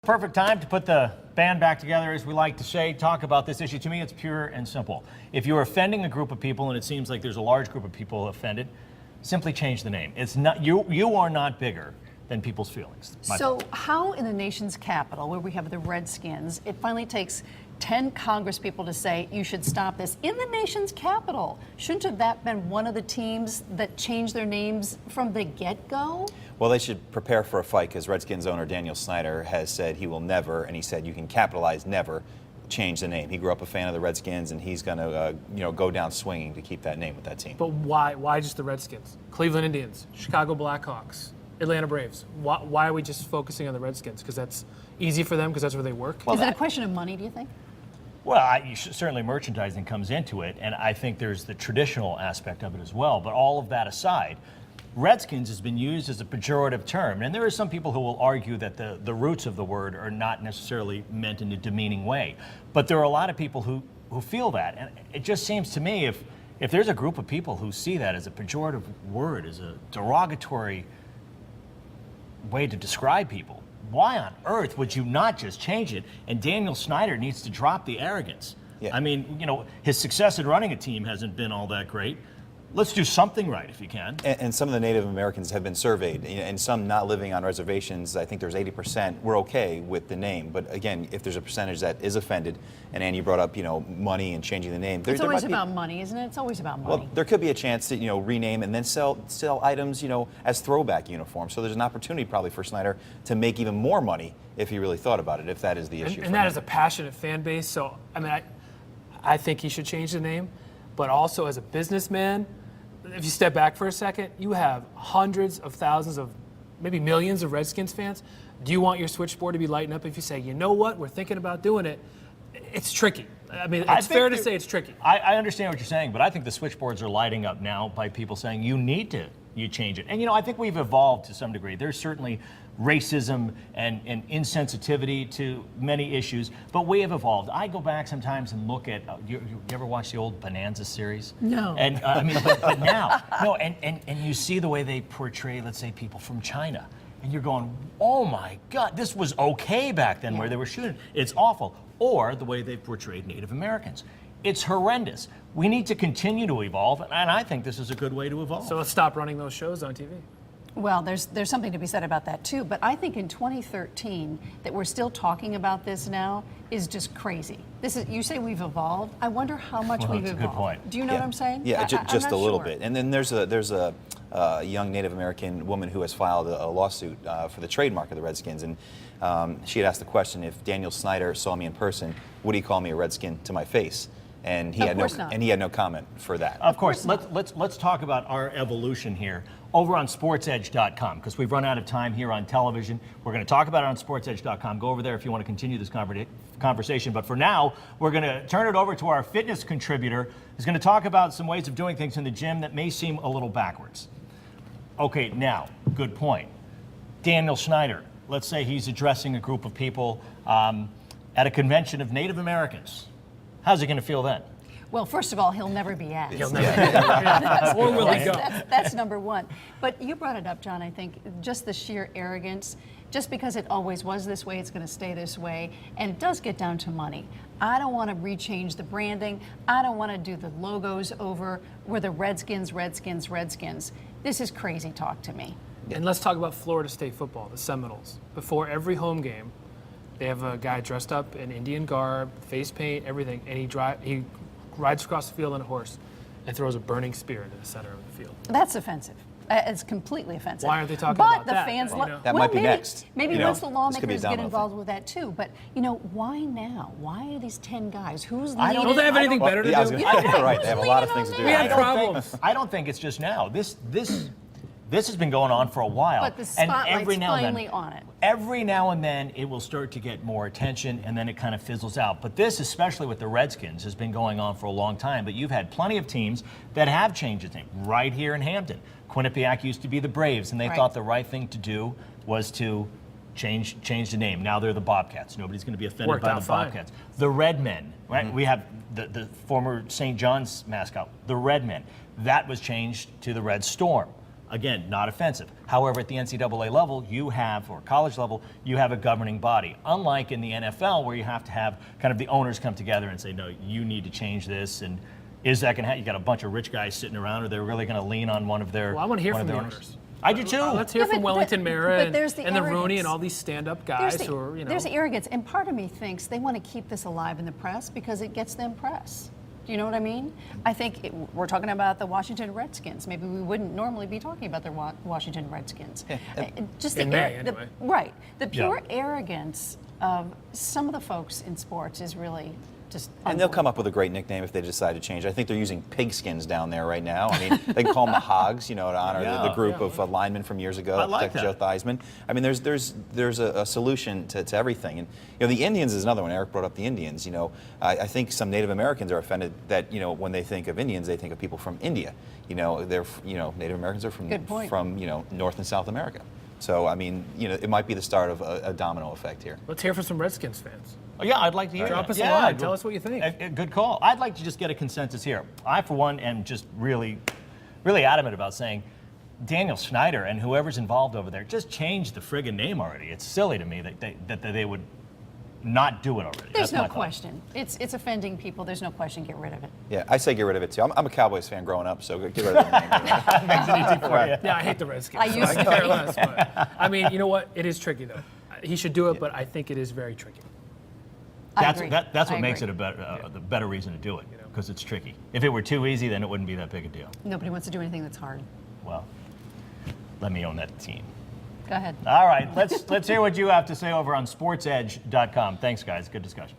Perfect time to put the band back together, as we like to say, talk about this issue. To me, it's pure and simple. If you're offending a group of people, and it seems like there's a large group of people offended, simply change the name. It's not you are not bigger than people's feelings. So how in the nation's capital, where we have the Redskins, it finally takes 10 Congress people to say you should stop this in the nation's capital? Shouldn't have that been one of the teams that changed their names from the get-go? Well, they should prepare for a fight because Redskins owner Daniel Snyder has said he will never, and he said you can capitalize never, change the name. He grew up a fan of the Redskins, and he's going to go down swinging to keep that name with that team. But why? Why just the Redskins? Cleveland Indians, Chicago Blackhawks, Atlanta Braves. Why are we just focusing on the Redskins? Because that's easy for them, because that's where they work? Well, is it a question of money, do you think? Well, certainly merchandising comes into it, and I think there's the traditional aspect of it as well. But all of that aside, Redskins has been used as a pejorative term, and there are some people who will argue that the roots of the word are not necessarily meant in a demeaning way. But there are a lot of people who feel that, and it just seems to me if there's a group of people who see that as a pejorative word, as a derogatory way to describe people, why on earth would you not just change it? And Daniel Snyder needs to drop the arrogance. Yeah. I mean, his success in running a team hasn't been all that great. Let's do something right if you can. And some of the Native Americans have been surveyed, and some not living on reservations. I think there's 80% we're okay with the name. But again, if there's a percentage that is offended, and Ann, you brought up, money and changing the name. It's always about money, isn't it? It's always about money. Well, there could be a chance to rename and then sell items as throwback uniforms. So there's an opportunity probably for Snyder to make even more money if he really thought about it. If that is the issue. And that is a passionate fan base. So I mean, I think he should change the name, but also as a businessman. If you step back for a second, you have hundreds of thousands of, maybe millions of Redskins fans. Do you want your switchboard to be lighting up if you say, you know what, we're thinking about doing it? It's tricky. I mean, it's fair to say it's tricky. I understand what you're saying, but I think the switchboards are lighting up now by people saying you change it. And I think we've evolved to some degree. There's certainly racism and insensitivity to many issues, but we have evolved. I go back sometimes and look at, you ever watch the old Bonanza series? No. And I mean, but now, no, and you see the way they portray, let's say, people from China, and you're going, oh my God, this was okay back then where they were shooting. It's awful. Or the way they've portrayed Native Americans. It's horrendous. We need to continue to evolve, and I think this is a good way to evolve. So let's stop running those shows on TV. Well, there's something to be said about that too, but I think in 2013 that we're still talking about this now is just crazy. You say we've evolved. I wonder how much we've evolved. That's a good point. Do you know what I'm saying? Yeah, just a little bit. And then there's a young Native American woman who has filed a lawsuit for the trademark of the Redskins, and she had asked the question, if Daniel Snyder saw me in person, would he call me a Redskin to my face? And he had no comment for that. Of course. Let's talk about our evolution here over on SportsEdge.com, because we've run out of time here on television. We're going to talk about it on SportsEdge.com. Go over there if you want to continue this conversation. But for now, we're going to turn it over to our fitness contributor, who's going to talk about some ways of doing things in the gym that may seem a little backwards. Okay, now, good point. Daniel Snyder, let's say he's addressing a group of people at a convention of Native Americans. How's he going to feel then? Well, first of all, he'll never be asked. He'll never. Or will he go? That's number one. But you brought it up, John, I think, just the sheer arrogance. Just because it always was this way, it's going to stay this way. And it does get down to money. I don't want to rechange the branding. I don't want to do the logos over. We're the Redskins, Redskins, Redskins. This is crazy talk to me. And let's talk about Florida State football, the Seminoles. Before every home game, they have a guy dressed up in Indian garb, face paint, everything, and he rides across the field on a horse and throws a burning spear into the center of the field. That's offensive. It's completely offensive. Why aren't they talking about that? But the fans that might be next. Maybe once the lawmakers get involved with that too. But why now? Why are these 10 guys? Who's leading? Don't they have anything better to do? Right, they have a lot of things to do. We had problems. I don't think it's just now. This has been going on for a while. But the spotlight's finally on it. Every now and then it will start to get more attention, and then it kind of fizzles out. But this, especially with the Redskins, has been going on for a long time. But you've had plenty of teams that have changed its name. Right here in Hampton, Quinnipiac used to be the Braves, and they thought the right thing to do was to change the name. Now they're the Bobcats. Nobody's going to be offended by the Bobcats. The Redmen, right? Mm-hmm. We have the former St. John's mascot, the Redmen. That was changed to the Red Storm. Again, not offensive. However, at the NCAA level, you have, or college level, you have a governing body. Unlike in the NFL, where you have to have kind of the owners come together and say, no, you need to change this. And is that going to happen? You got a bunch of rich guys sitting around, or they're really going to lean on one of their Well, I want to hear one from of the their owners. I do too. Let's hear Yeah, from but- Wellington but Mara there's the and the Rooney arrogance. and all these stand-up guys There's the, who are, there's the arrogance, and part of me thinks they want to keep this alive in the press because it gets them press. Do you know what I mean? I think we're talking about the Washington Redskins. Maybe we wouldn't normally be talking about the Washington Redskins. Just In May, anyway. Right. The pure arrogance of some of the folks in sports is really just And they'll come up with a great nickname if they decide to change. I think they're using pigskins down there right now. I mean, they can call them the Hogs, to honor the group of linemen from years ago that like protected Joe that. Theismann. I mean, there's a solution to everything. And the Indians is another one. Eric brought up the Indians. I think some Native Americans are offended that when they think of Indians, they think of people from India. They're Native Americans are from Good point. North and South America. So I mean, it might be the start of a domino effect here. Let's hear from some Redskins fans. Oh, yeah, I'd like to hear Drop that. us a Yeah, line. Tell us what you think. Good call. I'd like to just get a consensus here. I, for one, am just really, really adamant about saying Daniel Snyder and whoever's involved over there, just change the friggin' name already. It's silly to me that they would not do it already. There's That's my no thought. question. It's offending people. There's no question. Get rid of it. Yeah, I say get rid of it too. I'm a Cowboys fan growing up, so get rid of the name. Makes it easy for you. Yeah, I hate the Redskins. I used so I to. care less. But, I mean, you know what? It is tricky, though. He should do it, but I think it is very tricky. That's agree. that's I what makes agree. it the better reason to do it, because it's tricky. If it were too easy, then it wouldn't be that big a deal. Nobody wants to do anything that's hard. Well, let me own that team. Go ahead. All right, let's hear what you have to say over on sportsedge.com. Thanks, guys. Good discussion.